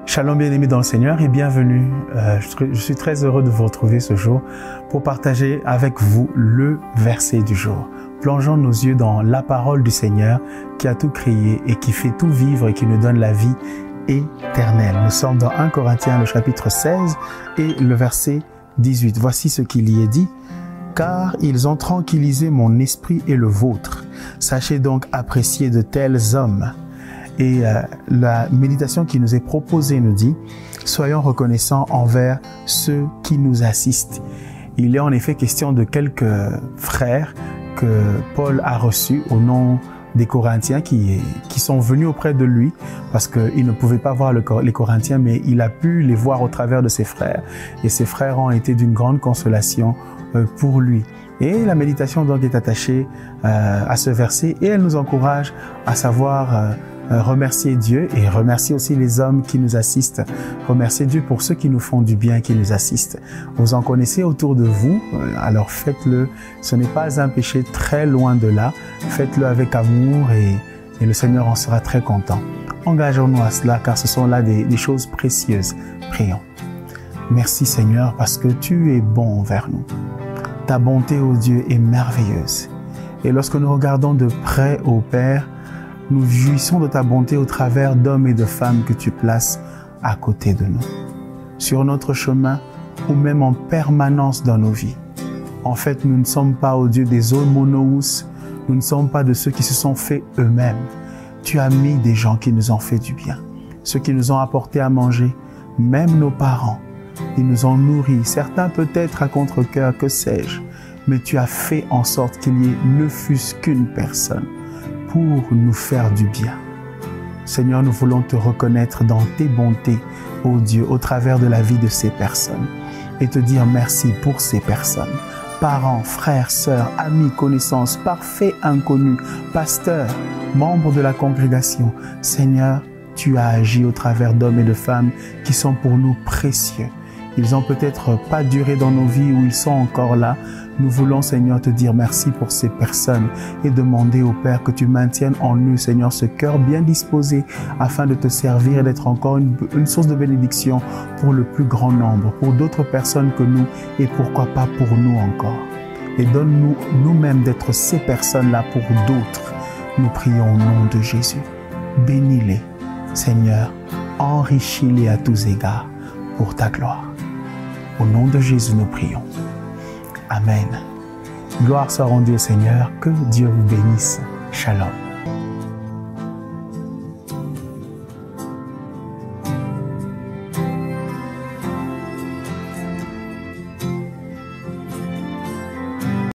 Shalom bien-aimés dans le Seigneur et bienvenue. Je suis très heureux de vous retrouver ce jour pour partager avec vous le verset du jour. Plongeons nos yeux dans la parole du Seigneur qui a tout créé et qui fait tout vivre et qui nous donne la vie éternelle. Nous sommes dans 1 Corinthiens, le chapitre 16 et le verset 18. Voici ce qu'il y est dit. Car ils ont tranquillisé mon esprit et le vôtre. Sachez donc apprécier de tels hommes. Et la méditation qui nous est proposée nous dit « Soyons reconnaissants envers ceux qui nous assistent ». Il est en effet question de quelques frères que Paul a reçus au nom des Corinthiens qui sont venus auprès de lui parce qu'il ne pouvait pas voir les Corinthiens, mais il a pu les voir au travers de ses frères. Et ses frères ont été d'une grande consolation pour lui. Et la méditation donc est attachée à ce verset et elle nous encourage à savoir remercier Dieu et remercier aussi les hommes qui nous assistent. Remercier Dieu pour ceux qui nous font du bien, qui nous assistent. Vous en connaissez autour de vous, alors faites-le. Ce n'est pas un péché très loin de là. Faites-le avec amour et le Seigneur en sera très content. Engageons-nous à cela car ce sont là des choses précieuses. Prions. Merci Seigneur parce que tu es bon envers nous. Ta bonté, ô Dieu, est merveilleuse. Et lorsque nous regardons de près, ô Père, nous jouissons de ta bonté au travers d'hommes et de femmes que tu places à côté de nous, sur notre chemin ou même en permanence dans nos vies. En fait, nous ne sommes pas, ô Dieu, des homonous, nous ne sommes pas de ceux qui se sont faits eux-mêmes. Tu as mis des gens qui nous ont fait du bien, ceux qui nous ont apporté à manger, même nos parents. Ils nous ont nourris, certains peut-être à contre-cœur, que sais-je, mais tu as fait en sorte qu'il y ait ne fût-ce qu'une personne pour nous faire du bien. Seigneur, nous voulons te reconnaître dans tes bontés, ô Dieu, au travers de la vie de ces personnes et te dire merci pour ces personnes. Parents, frères, sœurs, amis, connaissances, parfaits inconnus, pasteurs, membres de la congrégation. Seigneur, tu as agi au travers d'hommes et de femmes qui sont pour nous précieux. Ils n'ont peut-être pas duré dans nos vies ou ils sont encore là. Nous voulons, Seigneur, te dire merci pour ces personnes et demander au Père que tu maintiennes en eux, Seigneur, ce cœur bien disposé afin de te servir et d'être encore une source de bénédiction pour le plus grand nombre, pour d'autres personnes que nous et pourquoi pas pour nous encore. Et donne-nous nous-mêmes d'être ces personnes-là pour d'autres. Nous prions au nom de Jésus. Bénis-les, Seigneur, enrichis-les à tous égards pour ta gloire. Au nom de Jésus, nous prions. Amen. Gloire soit rendue au Seigneur. Que Dieu vous bénisse. Shalom.